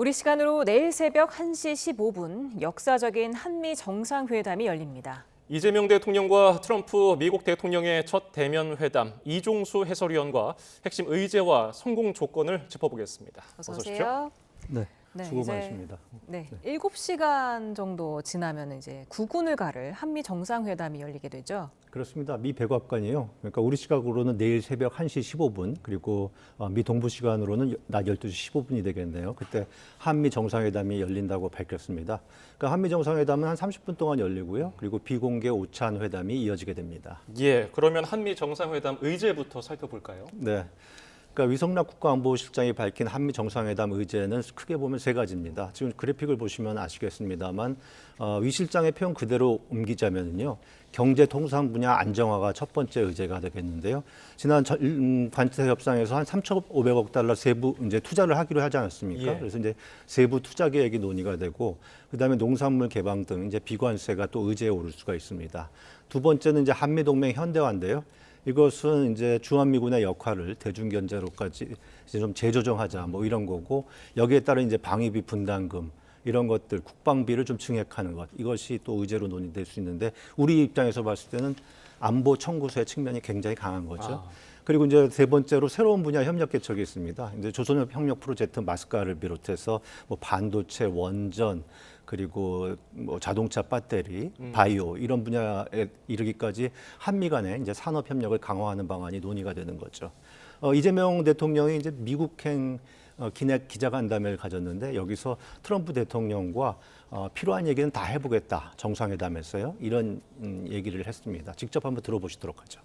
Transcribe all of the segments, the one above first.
우리 시간으로 내일 새벽 1시 15분 역사적인 한미 정상회담이 열립니다. 이재명 대통령과 트럼프 미국 대통령의 첫 대면 회담, 이종수 해설위원과 핵심 의제와 성공 조건을 짚어보겠습니다. 어서 오세요. 네, 수고 많으십니다. 네, 7시간 정도 지나면 이제 국군을 가를 한미 정상회담이 열리게 되죠. 그렇습니다. 미 백악관이요. 그러니까 우리 시각으로는 내일 새벽 1시 15분 그리고 미 동부 시간으로는 낮 12시 15분이 되겠네요. 그때 한미 정상회담이 열린다고 밝혔습니다. 그러니까 한미 정상회담은 한 30분 동안 열리고요. 그리고 비공개 오찬 회담이 이어지게 됩니다. 예, 그러면 한미 정상회담 의제부터 살펴볼까요? 네. 그러니까 위성락 국가안보실장이 밝힌 한미 정상회담 의제는 크게 보면 세 가지입니다. 지금 그래픽을 보시면 아시겠습니다만 위 실장의 표현 그대로 옮기자면요. 경제 통상 분야 안정화가 첫 번째 의제가 되겠는데요. 지난 관세 협상에서 한 3,500억 달러 세부 이제 투자를 하기로 하지 않았습니까? 예. 그래서 이제 세부 투자 계획이 논의가 되고 그다음에 농산물 개방 등 이제 비관세가 또 의제에 오를 수가 있습니다. 두 번째는 이제 한미 동맹 현대화인데요. 이것은 이제 주한미군의 역할을 대중견제로까지 이제 좀 재조정하자 뭐 이런 거고 여기에 따른 이제 방위비 분담금 이런 것들 국방비를 좀 증액하는 것 이것이 또 의제로 논의될 수 있는데 우리 입장에서 봤을 때는 안보 청구서의 측면이 굉장히 강한 거죠. 그리고 이제 세 번째로 새로운 분야 협력 개척이 있습니다. 이제 조선협력 프로젝트 마스카를 비롯해서 뭐 반도체, 원전 그리고 뭐 자동차 배터리, 바이오 이런 분야에 이르기까지 한미 간의 이제 산업 협력을 강화하는 방안이 논의가 되는 거죠. 이재명 대통령이 이제 미국행 기내 기자간담회를 가졌는데 여기서 트럼프 대통령과 필요한 얘기는 다 해보겠다 정상회담에서요 이런 얘기를 했습니다. 직접 한번 들어보시도록 하죠.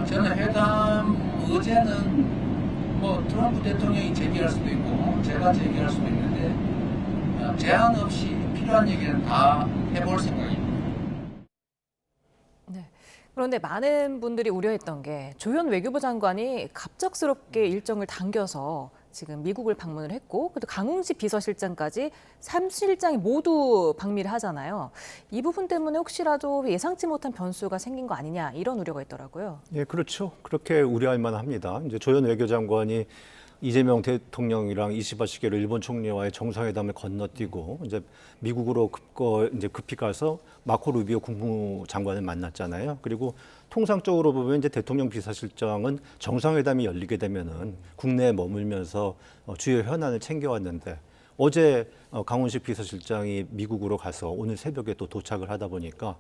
저는 회담 의제는 뭐 트럼프 대통령이 제기할 수도 있고 제가 제기할 수도 있는데 제한 없이 필요한 얘기는 다 해볼 생각입니다. 네. 그런데 많은 분들이 우려했던 게 조현 외교부 장관이 갑작스럽게 일정을 당겨서 지금 미국을 방문을 했고 또 강웅지 비서실장까지 3실장이 모두 방미를 하잖아요. 이 부분 때문에 혹시라도 예상치 못한 변수가 생긴 거 아니냐 이런 우려가 있더라고요. 예, 그렇죠. 그렇게 우려할 만합니다. 이제 조현 외교장관이 이재명 대통령이랑 이시바 시게로 일본 총리와의 정상회담을 건너뛰고 이제 미국으로 급히 가서 마코 루비오 국무장관을 만났잖아요. 그리고 통상적으로 보면 이제 대통령 비서실장은 정상회담이 열리게 되면은 국내에 머물면서 주요 현안을 챙겨왔는데 어제 강훈식 비서실장이 미국으로 가서 오늘 새벽에 또 도착을 하다 보니까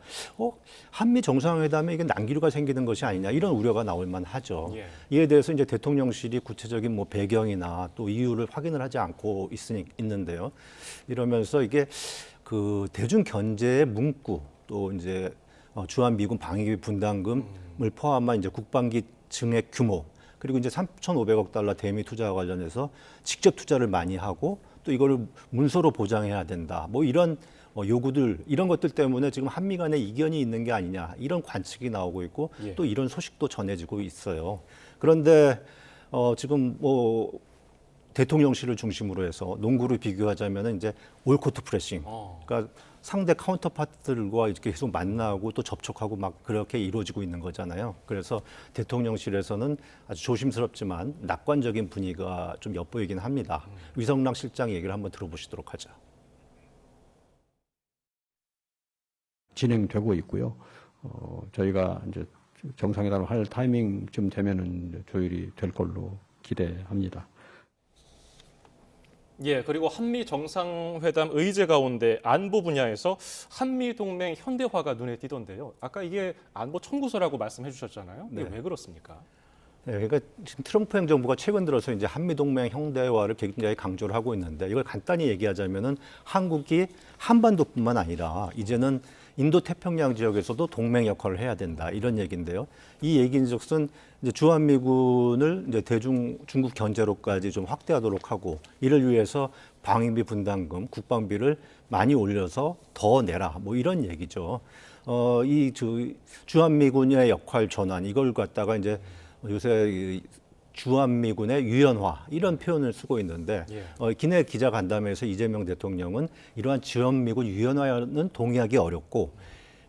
한미 정상회담에 이게 난기류가 생기는 것이 아니냐 이런 우려가 나올 만하죠. 예. 이에 대해서 이제 대통령실이 구체적인 뭐 배경이나 또 이유를 확인을 하지 않고 있는데요. 이러면서 이게 그 대중 견제의 문구 또 이제 주한미군 방위비 분담금을 포함한 이제 국방기 증액 규모 그리고 이제 3,500억 달러 대미 투자와 관련해서 직접 투자를 많이 하고 또 이거를 문서로 보장해야 된다. 뭐 이런 요구들 이런 것들 때문에 지금 한미 간에 이견이 있는 게 아니냐 이런 관측이 나오고 있고 예. 또 이런 소식도 전해지고 있어요. 그런데 지금 뭐 대통령실을 중심으로 해서 농구를 비교하자면은 이제 올코트 프레싱. 그러니까 상대 카운터파트들과 이렇게 계속 만나고 또 접촉하고 막 그렇게 이루어지고 있는 거잖아요. 그래서 대통령실에서는 아주 조심스럽지만 낙관적인 분위기가 좀 엿보이긴 합니다. 위성락 실장 얘기를 한번 들어보시도록 하죠. 진행되고 있고요. 저희가 이제 정상회담을 할 타이밍쯤 되면은 조율이 될 걸로 기대합니다. 예, 그리고 한미 정상회담 의제 가운데 안보 분야에서 한미 동맹 현대화가 눈에 띄던데요. 아까 이게 안보 청구서라고 말씀해 주셨잖아요. 이게 네. 왜 그렇습니까? 네, 그러니까 지금 트럼프 행정부가 최근 들어서 이제 한미동맹 형대화를 굉장히 강조를 하고 있는데 이걸 간단히 얘기하자면은 한국이 한반도뿐만 아니라 이제는 인도 태평양 지역에서도 동맹 역할을 해야 된다 이런 얘기인데요. 이 얘기인즉슨 이제 주한미군을 이제 중국 견제로까지 좀 확대하도록 하고 이를 위해서 방위비 분담금, 국방비를 많이 올려서 더 내라 뭐 이런 얘기죠. 이 주한미군의 역할 전환 이걸 갖다가 이제 요새 주한미군의 유연화 이런 표현을 쓰고 있는데 기내 기자간담회에서 이재명 대통령은 이러한 주한미군 유연화는 동의하기 어렵고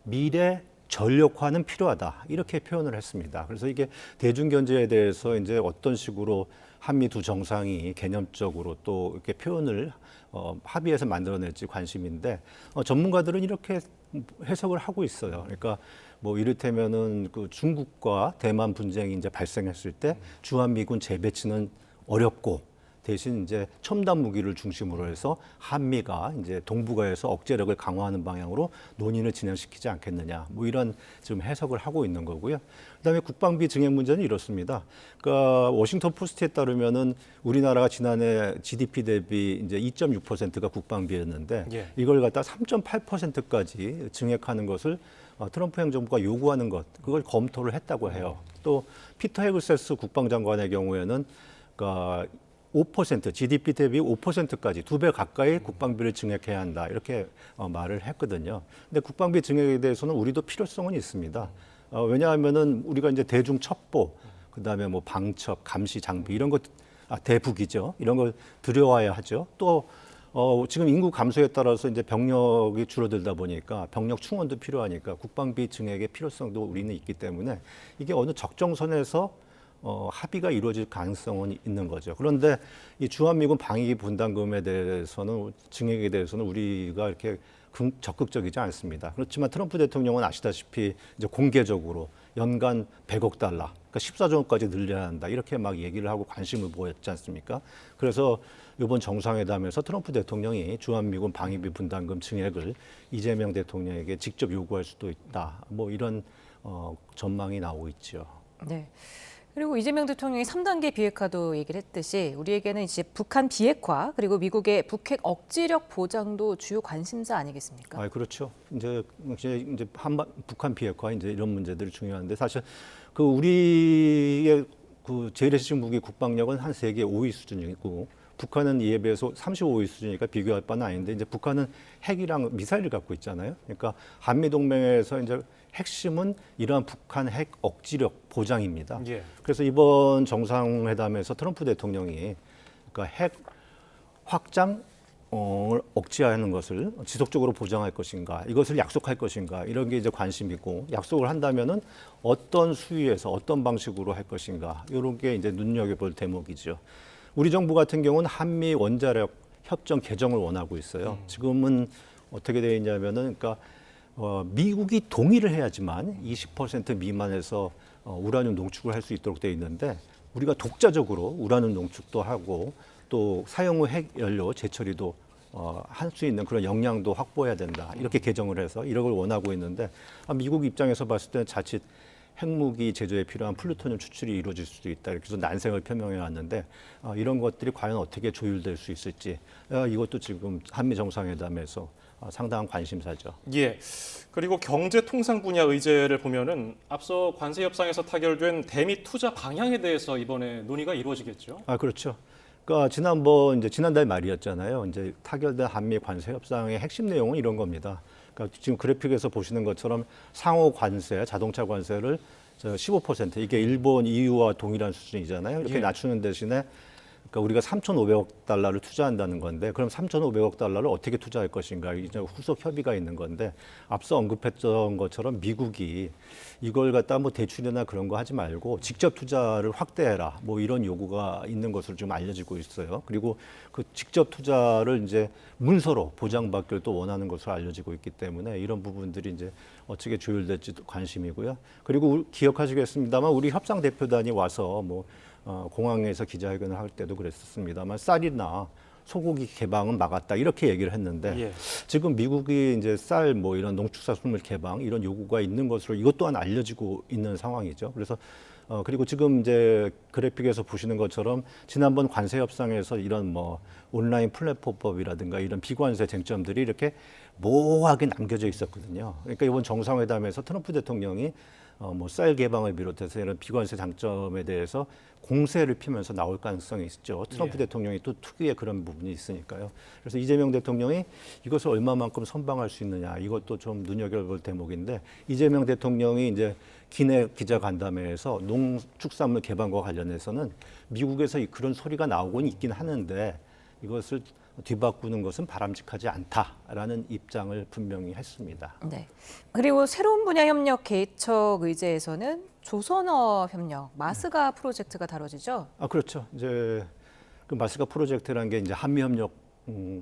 미래 전력화는 필요하다 이렇게 표현을 했습니다. 그래서 이게 대중견제에 대해서 이제 어떤 식으로 한미 두 정상이 개념적으로 또 이렇게 표현을 합의해서 만들어낼지 관심인데 전문가들은 이렇게 해석을 하고 있어요. 그러니까 뭐 이를테면은 그 중국과 대만 분쟁이 이제 발생했을 때 주한미군 재배치는 어렵고 대신 이제 첨단 무기를 중심으로 해서 한미가 이제 동북아에서 억제력을 강화하는 방향으로 논의를 진행시키지 않겠느냐. 뭐 이런 지금 해석을 하고 있는 거고요. 그다음에 국방비 증액 문제는 이렇습니다. 그러니까 워싱턴 포스트에 따르면은 우리나라가 지난해 GDP 대비 이제 2.6%가 국방비였는데 예. 이걸 갖다 3.8%까지 증액하는 것을 트럼프 행정부가 요구하는 것, 그걸 검토를 했다고 해요. 또 피터 헤글세스 국방장관의 경우에는 그러니까 5% GDP 대비 5%까지 2배 가까이 국방비를 증액해야 한다 이렇게 말을 했거든요. 근데 국방비 증액에 대해서는 우리도 필요성은 있습니다. 왜냐하면은 우리가 이제 대중 첩보, 그다음에 뭐 방첩, 감시 장비 이런 것, 대북이죠. 이런 걸 들여와야 하죠. 또 지금 인구 감소에 따라서 이제 병력이 줄어들다 보니까 병력 충원도 필요하니까 국방비 증액의 필요성도 우리는 있기 때문에 이게 어느 적정선에서 합의가 이루어질 가능성은 있는 거죠. 그런데 이 주한미군 방위비 분담금에 대해서는 증액에 대해서는 우리가 이렇게 적극적이지 않습니다. 그렇지만 트럼프 대통령은 아시다시피 이제 공개적으로 연간 100억 달러, 그러니까 14조 원까지 늘려야 한다 이렇게 막 얘기를 하고 관심을 보였지 않습니까? 그래서 이번 정상회담에서 트럼프 대통령이 주한미군 방위비 분담금 증액을 이재명 대통령에게 직접 요구할 수도 있다. 뭐 이런 전망이 나오고 있죠. 네. 그리고 이재명 대통령이 3단계 비핵화도 얘기를 했듯이 우리에게는 이제 북한 비핵화 그리고 미국의 북핵 억지력 보장도 주요 관심사 아니겠습니까? 그렇죠. 이제 북한 비핵화 이제 이런 문제들이 중요한데 사실 그 우리의 그 재래식 무기 국방력은 한 세계 5위 수준이고 북한은 이에 비해서 35위 수준이니까 비교할 바는 아닌데 이제 북한은 핵이랑 미사일을 갖고 있잖아요. 그러니까 한미 동맹에서 이제 핵심은 이러한 북한 핵 억지력 보장입니다. 예. 그래서 이번 정상회담에서 트럼프 대통령이 그러니까 핵 확장을 억제하는 것을 지속적으로 보장할 것인가, 이것을 약속할 것인가 이런 게 이제 관심이고 약속을 한다면은 어떤 수위에서 어떤 방식으로 할 것인가 이런 게 이제 눈여겨볼 대목이죠. 우리 정부 같은 경우는 한미 원자력 협정 개정을 원하고 있어요. 지금은 어떻게 되어 있냐면은 그러니까 미국이 동의를 해야지만 20% 미만에서 우라늄 농축을 할 수 있도록 되어 있는데 우리가 독자적으로 우라늄 농축도 하고 또 사용 후 핵 연료 재처리도 할 수 있는 그런 역량도 확보해야 된다. 이렇게 개정을 해서 이런 걸 원하고 있는데 미국 입장에서 봤을 때는 자칫 핵무기 제조에 필요한 플루토늄 추출이 이루어질 수도 있다. 이렇게 해서 난색을 표명해 왔는데 이런 것들이 과연 어떻게 조율될 수 있을지 이것도 지금 한미 정상회담에서 상당한 관심사죠. 예. 그리고 경제 통상 분야 의제를 보면은 앞서 관세 협상에서 타결된 대미 투자 방향에 대해서 이번에 논의가 이루어지겠죠. 그렇죠. 그러니까 지난달 말이었잖아요. 이제 타결된 한미 관세 협상의 핵심 내용은 이런 겁니다. 그러니까 지금 그래픽에서 보시는 것처럼 상호 관세, 자동차 관세를 15% 이게 일본, EU와 동일한 수준이잖아요. 이렇게 예. 낮추는 대신에 그러니까 우리가 3,500억 달러를 투자한다는 건데 그럼 3,500억 달러를 어떻게 투자할 것인가 이제 후속 협의가 있는 건데 앞서 언급했던 것처럼 미국이 이걸 갖다 뭐 대출이나 그런 거 하지 말고 직접 투자를 확대해라 뭐 이런 요구가 있는 것으로 좀 알려지고 있어요. 그리고 그 직접 투자를 이제 문서로 보장받기를 또 원하는 것으로 알려지고 있기 때문에 이런 부분들이 이제 어떻게 조율될지도 관심이고요. 그리고 기억하시겠습니다만 우리 협상 대표단이 와서 뭐 공항에서 기자회견을 할 때도 그랬었습니다만 쌀이나 소고기 개방은 막았다 이렇게 얘기를 했는데 예. 지금 미국이 이제 쌀 뭐 이런 농축산물 개방 이런 요구가 있는 것으로 이것 또한 알려지고 있는 상황이죠. 그래서 그리고 지금 이제 그래픽에서 보시는 것처럼 지난번 관세 협상에서 이런 뭐 온라인 플랫폼법이라든가 이런 비관세 쟁점들이 이렇게 모호하게 남겨져 있었거든요. 그러니까 이번 정상회담에서 트럼프 대통령이 뭐 쌀 개방을 비롯해서 이런 비관세 장점에 대해서 공세를 피면서 나올 가능성이 있죠. 트럼프 대통령이 또 특유의 그런 부분이 있으니까요. 그래서 이재명 대통령이 이것을 얼마만큼 선방할 수 있느냐 이것도 좀 눈여겨볼 대목인데 이재명 대통령이 이제 기내 기자간담회에서 농축산물 개방과 관련해서는 미국에서 그런 소리가 나오곤 있긴 하는데 이것을 뒤바꾸는 것은 바람직하지 않다라는 입장을 분명히 했습니다. 네. 그리고 새로운 분야 협력 개척 의제에서는 조선업 협력 마스가 프로젝트가 다뤄지죠. 그렇죠. 이제 그 마스가 프로젝트라는 게 이제 한미 협력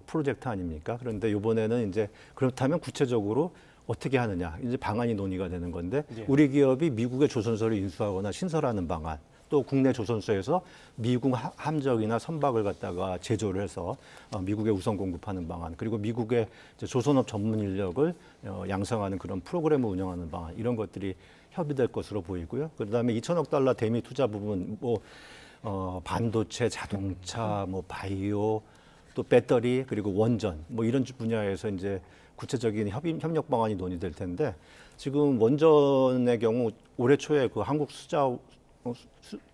프로젝트 아닙니까? 그런데 이번에는 이제 그렇다면 구체적으로 어떻게 하느냐 이제 방안이 논의가 되는 건데 예. 우리 기업이 미국의 조선소를 인수하거나 신설하는 방안, 또 국내 조선소에서 미국 함정이나 선박을 갖다가 제조를 해서 미국에 우선 공급하는 방안, 그리고 미국의 이제 조선업 전문 인력을 양성하는 그런 프로그램을 운영하는 방안, 이런 것들이 협의될 것으로 보이고요. 그다음에 2천억 달러 대미 투자 부분, 반도체, 자동차, 바이오, 또 배터리, 그리고 원전, 이런 원전에서 이제 구체적인 협력 방안이 논의될 텐데, 지금 원전의 경우 올해 초에 그 한국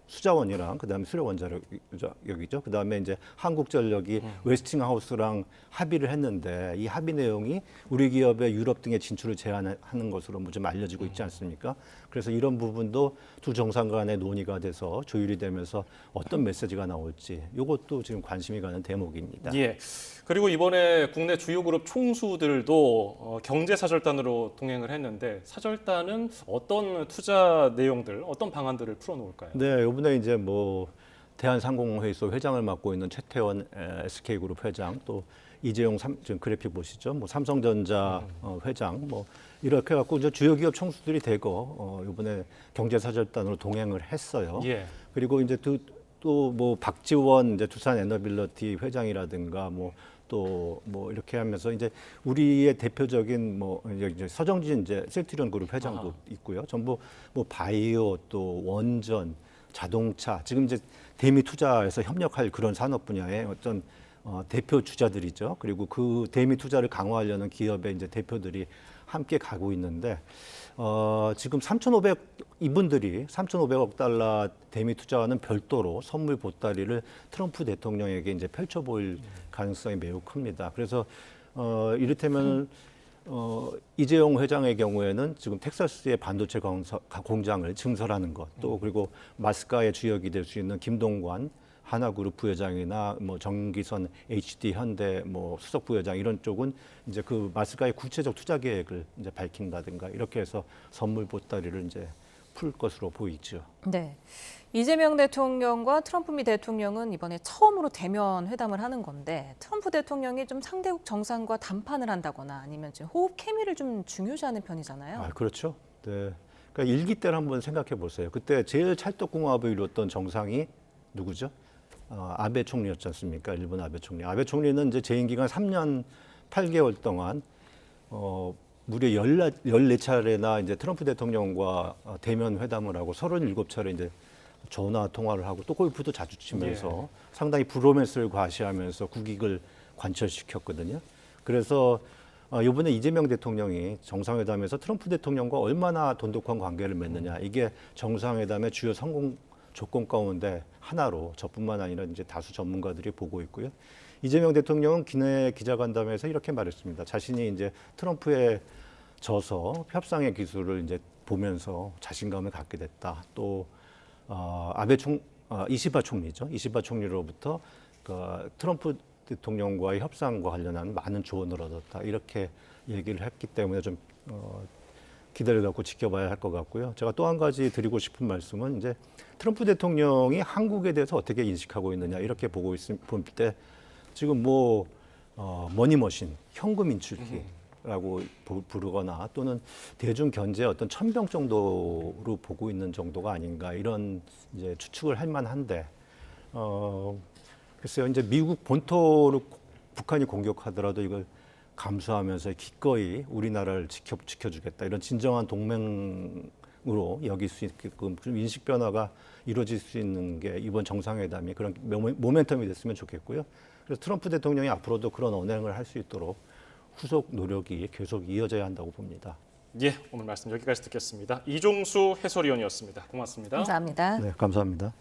수자원이랑 그다음에 수력원자력이죠. 그다음에 이제 한국전력이 웨스팅하우스랑 합의를 했는데, 이 합의 내용이 우리 기업의 유럽 등의 진출을 제한하는 것으로 좀 알려지고 있지 않습니까? 그래서 이런 부분도 두 정상 간의 논의가 돼서 조율이 되면서 어떤 메시지가 나올지, 이것도 지금 관심이 가는 대목입니다. 예. 그리고 이번에 국내 주요 그룹 총수들도 경제 사절단으로 동행을 했는데, 사절단은 어떤 투자 내용들, 어떤 방안들을 풀어놓을까요? 네, 이번에 이제 대한상공회의소 회장을 맡고 있는 최태원 SK그룹 회장, 또 이재용 지금 그래픽 보시죠, 삼성전자 회장, 이렇게 갖고 이제 주요 기업 총수들이 대거 이번에 경제사절단으로 동행을 했어요. 예. 그리고 이제 또 박지원 이제 두산 에너빌리티 회장이라든가 이렇게 하면서 이제 우리의 대표적인 이제 서정진 이제 셀트리온 그룹 회장도 있고요. 전부 바이오, 또 원전, 자동차, 지금 이제 대미 투자에서 협력할 그런 산업 분야의 어떤 대표 주자들이죠. 그리고 그 대미 투자를 강화하려는 기업의 이제 대표들이 함께 가고 있는데, 지금 이분들이 3,500억 달러 대미 투자와는 별도로 선물 보따리를 트럼프 대통령에게 이제 펼쳐 보일 가능성이 매우 큽니다. 그래서 이를테면 이재용 회장의 경우에는 지금 텍사스의 반도체 공장을 증설하는 것, 또 그리고 마스카의 주역이 될 수 있는 김동관 하나그룹 부회장이나 정기선 HD 현대 수석 부회장, 이런 쪽은 이제 그 마스카의 구체적 투자 계획을 이제 밝힌다든가, 이렇게 해서 선물 보따리를 이제 풀 것으로 보이죠. 네. 이재명 대통령과 트럼프 미 대통령은 이번에 처음으로 대면 회담을 하는 건데, 트럼프 대통령이 좀 상대국 정상과 담판을 한다거나 아니면 지금 호흡 케미를 좀 중요시하는 편이잖아요. 그렇죠. 네. 그러니까 일기 때를 한번 생각해 보세요. 그때 제일 찰떡궁합을 이뤘던 정상이 누구죠? 아베 총리였지 않습니까? 일본 아베 총리. 아베 총리는 이제 재임 기간 3년 8개월 동안 무려 14차례나 이제 트럼프 대통령과 대면 회담을 하고 37차례 이제 전화 통화를 하고, 또 골프도 자주 치면서 상당히 브로맨스를 과시하면서 국익을 관철시켰거든요. 그래서 이번에 이재명 대통령이 정상회담에서 트럼프 대통령과 얼마나 돈독한 관계를 맺느냐, 이게 정상회담의 주요 성공 조건 가운데 하나로 저뿐만 아니라 이제 다수 전문가들이 보고 있고요. 이재명 대통령은 기내 기자간담회에서 이렇게 말했습니다. 자신이 이제 트럼프에 져서 협상의 기술을 이제 보면서 자신감을 갖게 됐다. 또 이시바 총리죠. 이시바 총리로부터 트럼프 대통령과의 협상과 관련한 많은 조언을 얻었다. 이렇게 얘기를 했기 때문에 좀 기대를 갖고 지켜봐야 할 것 같고요. 제가 또 한 가지 드리고 싶은 말씀은, 이제 트럼프 대통령이 한국에 대해서 어떻게 인식하고 있느냐, 이렇게 볼 때 지금 머니머신, 현금 인출기라고 부르거나, 또는 대중 견제의 어떤 천병 정도로 보고 있는 정도가 아닌가, 이런 이제 추측을 할 만한데, 글쎄요, 이제 미국 본토를 북한이 공격하더라도 이걸 감수하면서 기꺼이 우리나라를 지켜주겠다, 이런 진정한 동맹으로 여길 수 있게끔 좀 인식 변화가 이루어질 수 있는 게 이번 정상회담이 그런 모멘텀이 됐으면 좋겠고요. 그래서 트럼프 대통령이 앞으로도 그런 언행을 할 수 있도록 후속 노력이 계속 이어져야 한다고 봅니다. 예, 오늘 말씀 여기까지 듣겠습니다. 이종수 해설위원이었습니다. 고맙습니다. 감사합니다. 네, 감사합니다.